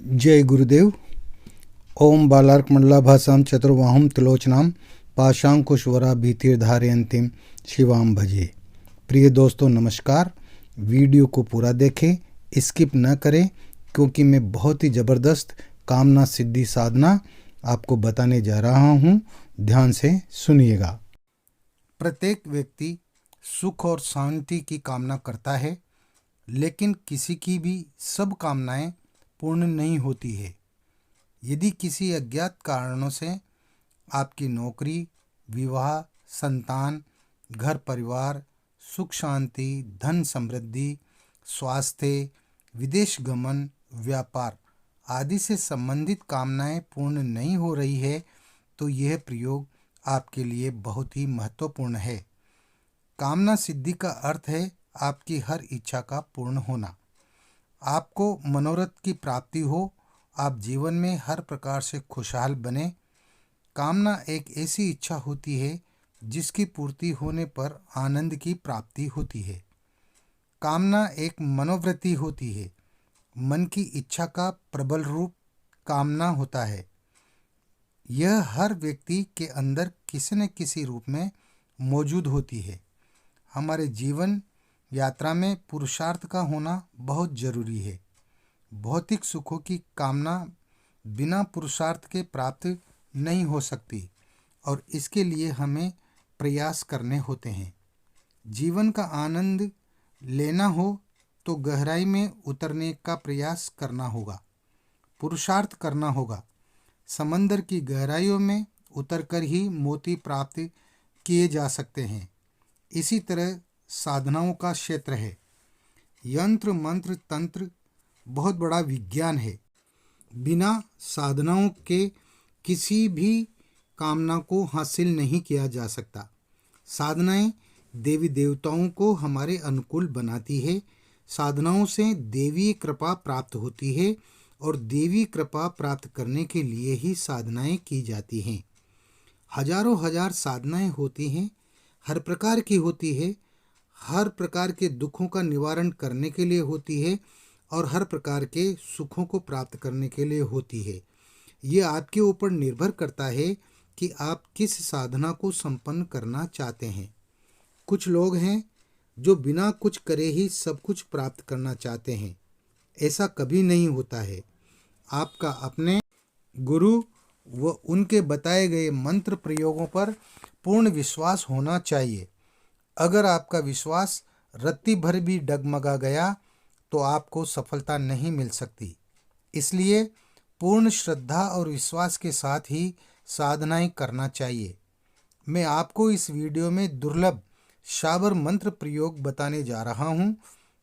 जय गुरुदेव। ओम बालार्कमंडलाभासां चतुर्बाहुं त्रिलोचनां पाशांकुशवरा भीतिर्धारयन्तीं शिवां भजे। प्रिय दोस्तों नमस्कार। वीडियो को पूरा देखें, स्किप न करें, क्योंकि मैं बहुत ही ज़बरदस्त कामना सिद्धि साधना आपको बताने जा रहा हूँ। ध्यान से सुनिएगा। प्रत्येक व्यक्ति सुख और शांति की कामना करता है, लेकिन किसी की भी सब कामनाएं पूर्ण नहीं होती है। यदि किसी अज्ञात कारणों से आपकी नौकरी, विवाह, संतान, घर परिवार, सुख शांति, धन समृद्धि, स्वास्थ्य, विदेश गमन, व्यापार आदि से संबंधित कामनाएं पूर्ण नहीं हो रही है, तो यह प्रयोग आपके लिए बहुत ही महत्वपूर्ण है। कामना सिद्धि का अर्थ है आपकी हर इच्छा का पूर्ण होना। आपको मनोरथ की प्राप्ति हो, आप जीवन में हर प्रकार से खुशहाल बने। कामना एक ऐसी इच्छा होती है जिसकी पूर्ति होने पर आनंद की प्राप्ति होती है। कामना एक मनोवृत्ति होती है। मन की इच्छा का प्रबल रूप कामना होता है। यह हर व्यक्ति के अंदर किसी न किसी रूप में मौजूद होती है। हमारे जीवन यात्रा में पुरुषार्थ का होना बहुत जरूरी है। भौतिक सुखों की कामना बिना पुरुषार्थ के प्राप्त नहीं हो सकती और इसके लिए हमें प्रयास करने होते हैं। जीवन का आनंद लेना हो तो गहराई में उतरने का प्रयास करना होगा, पुरुषार्थ करना होगा। समंदर की गहराइयों में उतरकर ही मोती प्राप्त किए जा सकते हैं। इसी तरह साधनाओं का क्षेत्र है। यंत्र मंत्र तंत्र बहुत बड़ा विज्ञान है। बिना साधनाओं के किसी भी कामना को हासिल नहीं किया जा सकता। साधनाएं देवी देवताओं को हमारे अनुकूल बनाती है। साधनाओं से देवी कृपा प्राप्त होती है और देवी कृपा प्राप्त करने के लिए ही साधनाएं की जाती हैं। हजारों हजार साधनाएं होती हैं, हर प्रकार की होती है। हर प्रकार के दुखों का निवारण करने के लिए होती है और हर प्रकार के सुखों को प्राप्त करने के लिए होती है। ये आपके ऊपर निर्भर करता है कि आप किस साधना को संपन्न करना चाहते हैं। कुछ लोग हैं जो बिना कुछ करे ही सब कुछ प्राप्त करना चाहते हैं। ऐसा कभी नहीं होता है। आपका अपने गुरु व उनके बताए गए मंत्र प्रयोगों पर पूर्ण विश्वास होना चाहिए। अगर आपका विश्वास रत्ती भर भी डगमगा गया तो आपको सफलता नहीं मिल सकती। इसलिए पूर्ण श्रद्धा और विश्वास के साथ ही साधनाएं करना चाहिए। मैं आपको इस वीडियो में दुर्लभ शाबर मंत्र प्रयोग बताने जा रहा हूँ।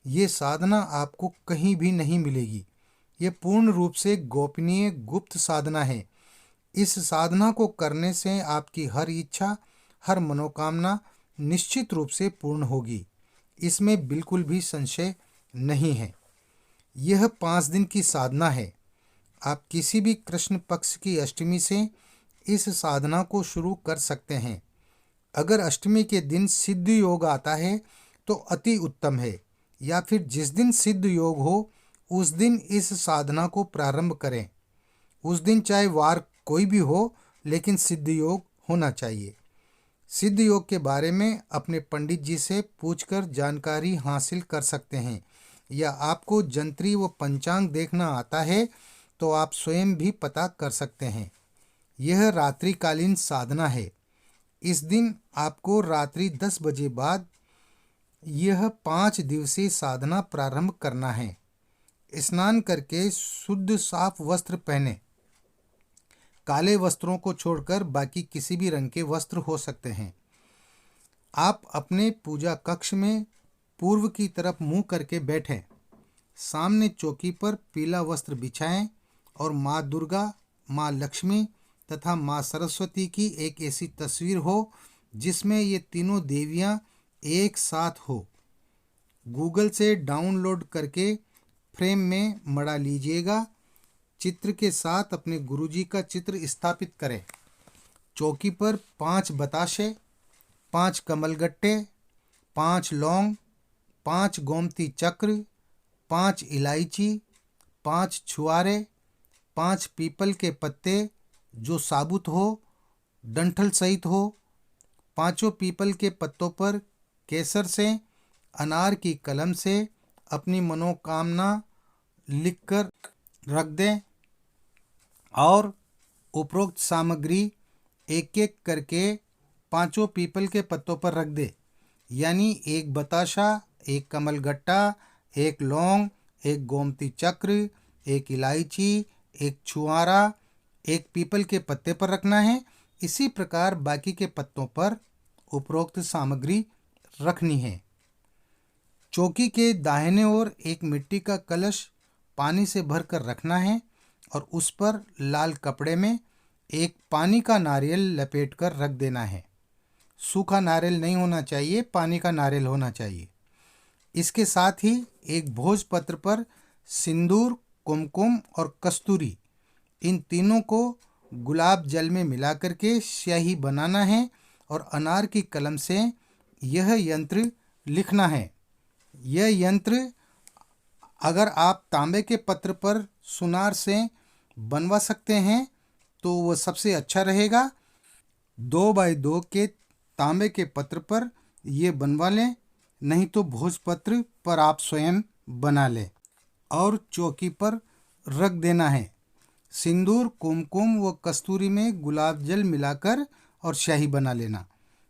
ये साधना आपको कहीं भी नहीं मिलेगी। ये पूर्ण रूप से गोपनीय गुप्त साधना है। इस साधना को करने से आपकी हर इच्छा, हर मनोकामना निश्चित रूप से पूर्ण होगी। इसमें बिल्कुल भी संशय नहीं है। यह 5 दिन की साधना है। आप किसी भी कृष्ण पक्ष की अष्टमी से इस साधना को शुरू कर सकते हैं। अगर अष्टमी के दिन सिद्ध योग आता है तो अति उत्तम है, या फिर जिस दिन सिद्ध योग हो उस दिन इस साधना को प्रारंभ करें। उस दिन चाहे वार कोई भी हो, लेकिन सिद्ध योग होना चाहिए। सिद्ध योग के बारे में अपने पंडित जी से पूछकर जानकारी हासिल कर सकते हैं, या आपको जंत्री व पंचांग देखना आता है तो आप स्वयं भी पता कर सकते हैं। यह रात्रिकालीन साधना है। इस दिन आपको रात्रि 10 बजे बाद यह 5 दिवसीय साधना प्रारंभ करना है। स्नान करके शुद्ध साफ वस्त्र पहने। काले वस्त्रों को छोड़कर बाकी किसी भी रंग के वस्त्र हो सकते हैं। आप अपने पूजा कक्ष में पूर्व की तरफ मुंह करके बैठें। सामने चौकी पर पीला वस्त्र बिछाएं और माँ दुर्गा, माँ लक्ष्मी तथा माँ सरस्वती की एक ऐसी तस्वीर हो जिसमें ये तीनों देवियां एक साथ हो। गूगल से डाउनलोड करके फ्रेम में मढ़ा लीजिएगा। चित्र के साथ अपने गुरुजी का चित्र स्थापित करें। चौकी पर 5 बताशे, 5 कमलगट्टे, 5 लौंग, 5 गोमती चक्र, 5 इलायची, 5 छुआरे, 5 पीपल के पत्ते जो साबुत हो, डंठल सहित हो। 5 पीपल के पत्तों पर केसर से, अनार की कलम से अपनी मनोकामना लिखकर रख दें और उपरोक्त सामग्री एक एक करके 5 पीपल के पत्तों पर रख दे। यानी एक बताशा, एक कमलगट्टा, एक लौंग, एक गोमती चक्र, एक इलायची, एक छुआरा, एक पीपल के पत्ते पर रखना है। इसी प्रकार बाकी के पत्तों पर उपरोक्त सामग्री रखनी है। चौकी के दाहिने ओर एक मिट्टी का कलश पानी से भरकर रखना है और उस पर लाल कपड़े में एक पानी का नारियल लपेटकर रख देना है। सूखा नारियल नहीं होना चाहिए, पानी का नारियल होना चाहिए। इसके साथ ही एक भोजपत्र पर सिंदूर, कुमकुम और कस्तूरी, इन तीनों को गुलाब जल में मिला करके स्याही बनाना है और अनार की कलम से यह यंत्र लिखना है। यह यंत्र अगर आप तांबे के पत्र पर सुनार से बनवा सकते हैं तो वह सबसे अच्छा रहेगा। 2x2 के तांबे के पत्र पर ये बनवा लें, नहीं तो भोजपत्र पर आप स्वयं बना लें और चौकी पर रख देना है। सिंदूर, कुमकुम व कस्तूरी में गुलाब जल मिलाकर और स्याही बना लेना।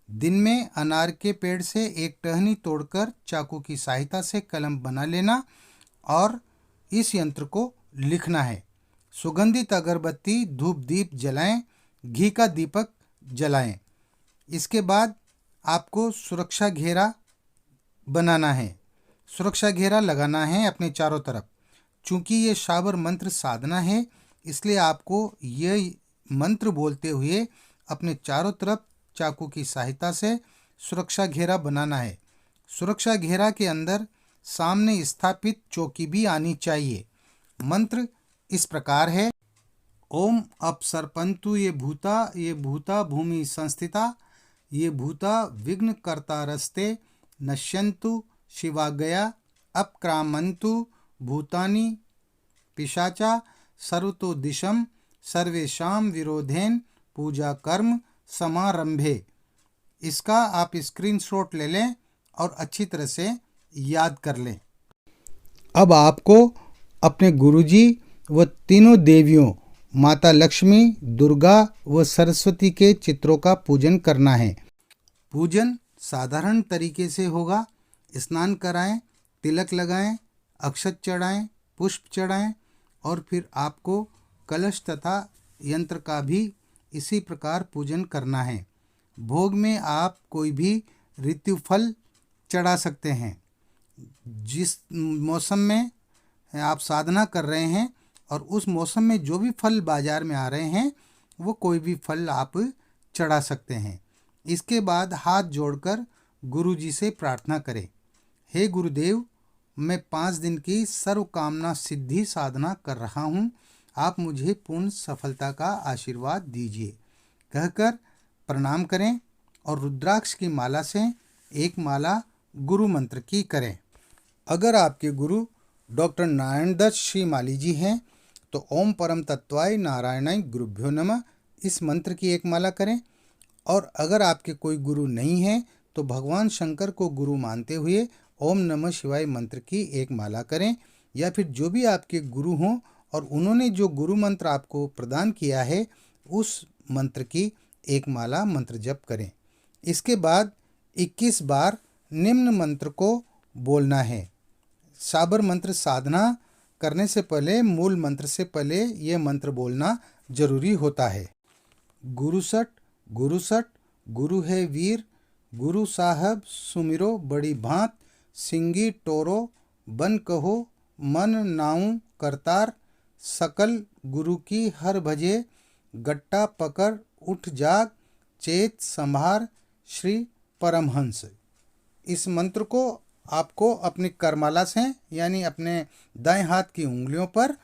दिन में अनार के पेड़ से एक टहनी तोड़कर चाकू की सहायता से कलम बना लेना और इस यंत्र को लिखना है। सुगंधित अगरबत्ती, धूप दीप जलाएं, घी का दीपक जलाएं। इसके बाद आपको सुरक्षा घेरा बनाना है, सुरक्षा घेरा लगाना है अपने चारों तरफ। चूंकि ये शाबर मंत्र साधना है, इसलिए आपको यह मंत्र बोलते हुए अपने चारों तरफ चाकू की सहायता से सुरक्षा घेरा बनाना है। सुरक्षा घेरा के अंदर सामने स्थापित चौकी भी आनी चाहिए। मंत्र इस प्रकार है: ओम अपसर्पन्तु ये भूता भूमि संस्थिता, ये भूता विघ्न कर्ता रस्ते, नश्यन्तु शिवागया, अपक्रामन्तु भूतानि पिशाचा, सर्वतो दिशम सर्वेशाम विरोधेन पूजा कर्म समारंभे। इसका आप स्क्रीनशॉट ले लें और अच्छी तरह से याद कर लें। अब आपको अपने गुरुजी व तीनों देवियों माता लक्ष्मी, दुर्गा व सरस्वती के चित्रों का पूजन करना है। पूजन साधारण तरीके से होगा। स्नान कराएं, तिलक लगाएं, अक्षत चढ़ाएं, पुष्प चढ़ाएं और फिर आपको कलश तथा यंत्र का भी इसी प्रकार पूजन करना है। भोग में आप कोई भी ऋतु फल चढ़ा सकते हैं। जिस मौसम में आप साधना कर रहे हैं और उस मौसम में जो भी फल बाजार में आ रहे हैं वो कोई भी फल आप चढ़ा सकते हैं। इसके बाद हाथ जोड़कर गुरु जी से प्रार्थना करें, हे गुरुदेव, मैं 5 दिन की सर्व कामना सिद्धि साधना कर रहा हूँ, आप मुझे पूर्ण सफलता का आशीर्वाद दीजिए। कहकर प्रणाम करें और रुद्राक्ष की माला से एक माला गुरु मंत्र की करें। अगर आपके गुरु डॉक्टर नारायण दत्त श्री माली जी हैं तो ओम परम तत्वाय नारायणाय गुरुभ्यो नमः इस मंत्र की एक माला करें। और अगर आपके कोई गुरु नहीं है तो भगवान शंकर को गुरु मानते हुए ओम नमः शिवाय मंत्र की एक माला करें। या फिर जो भी आपके गुरु हों और उन्होंने जो गुरु मंत्र आपको प्रदान किया है उस मंत्र की एक माला मंत्र जप करें। इसके बाद 21 बार निम्न मंत्र को बोलना है। शाबर मंत्र साधना करने से पहले, मूल मंत्र से पहले ये मंत्र बोलना जरूरी होता है। गुरुसट गुरुसट, गुरु है वीर, गुरु साहब सुमिरो बड़ी भांत, सिंगी टोरो बन कहो मन नाऊ करतार, सकल गुरु की हर भजे, गट्टा पकड़ उठ जाग, चेत संभार श्री परमहंस। इस मंत्र को आपको अपनी करमाला से यानी अपने दाएं हाथ की उंगलियों पर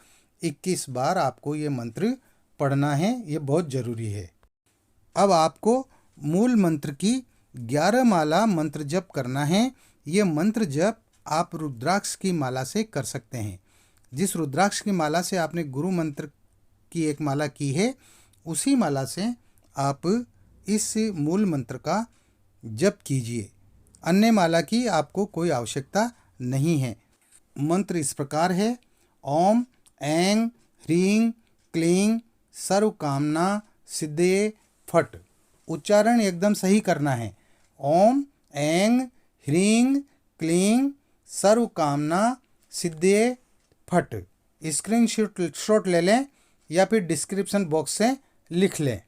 21 बार आपको ये मंत्र पढ़ना है। ये बहुत ज़रूरी है। अब आपको मूल मंत्र की 11 माला मंत्र जप करना है। ये मंत्र जप आप रुद्राक्ष की माला से कर सकते हैं। जिस रुद्राक्ष की माला से आपने गुरु मंत्र की एक माला की है, उसी माला से आप इस मूल मंत्र का जप कीजिए। अन्य माला की आपको कोई आवश्यकता नहीं है। मंत्र इस प्रकार है: ओम ऐं ह्रीं क्लीं सर्व कामना सिद्धये फट। उच्चारण एकदम सही करना है। ओम ऐं ह्रीं क्लीं सर्व कामना सिद्धये फट। स्क्रीनशॉट ले लें या फिर डिस्क्रिप्शन बॉक्स से लिख लें।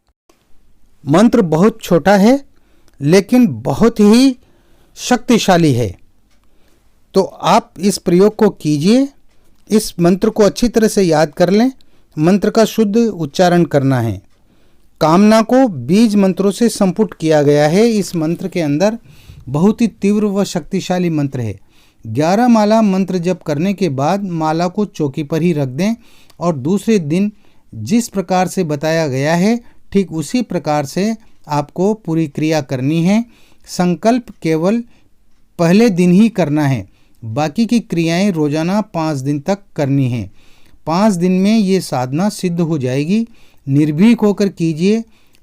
मंत्र बहुत छोटा है लेकिन बहुत ही शक्तिशाली है, तो आप इस प्रयोग को कीजिए। इस मंत्र को अच्छी तरह से याद कर लें। मंत्र का शुद्ध उच्चारण करना है। कामना को बीज मंत्रों से संपुट किया गया है। इस मंत्र के अंदर बहुत ही तीव्र व शक्तिशाली मंत्र है। 11 माला मंत्र जप करने के बाद माला को चौकी पर ही रख दें और दूसरे दिन जिस प्रकार से बताया गया है ठीक उसी प्रकार से आपको पूरी क्रिया करनी है। संकल्प केवल पहले दिन ही करना है, बाकी की क्रियाएं रोजाना 5 दिन तक करनी है। 5 दिन में ये साधना सिद्ध हो जाएगी। निर्भीक होकर कीजिए।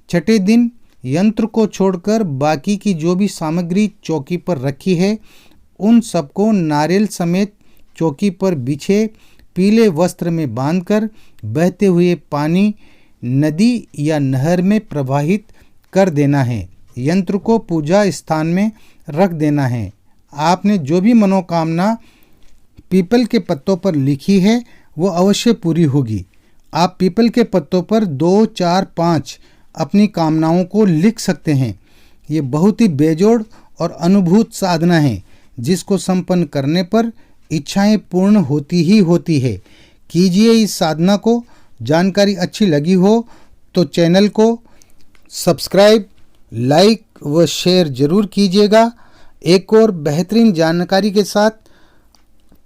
छठे दिन यंत्र को छोड़कर बाकी की जो भी सामग्री चौकी पर रखी है उन सबको नारियल समेत चौकी पर बिछे पीले वस्त्र में बांधकर बहते हुए पानी नदी या नहर में प्रवाहित कर देना है। यंत्र को पूजा स्थान में रख देना है। आपने जो भी मनोकामना पीपल के पत्तों पर लिखी है वो अवश्य पूरी होगी। आप पीपल के पत्तों पर 2, 4, 5 अपनी कामनाओं को लिख सकते हैं। ये बहुत ही बेजोड़ और अनुभूत साधना है जिसको संपन्न करने पर इच्छाएं पूर्ण होती ही होती है। कीजिए इस साधना को। जानकारी अच्छी लगी हो तो चैनल को सब्सक्राइब, लाइक व शेयर जरूर कीजिएगा। एक और बेहतरीन जानकारी के साथ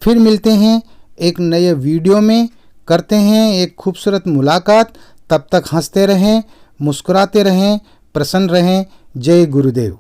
फिर मिलते हैं एक नए वीडियो में। करते हैं एक खूबसूरत मुलाकात। तब तक हंसते रहें, मुस्कुराते रहें, प्रसन्न रहें। जय गुरुदेव।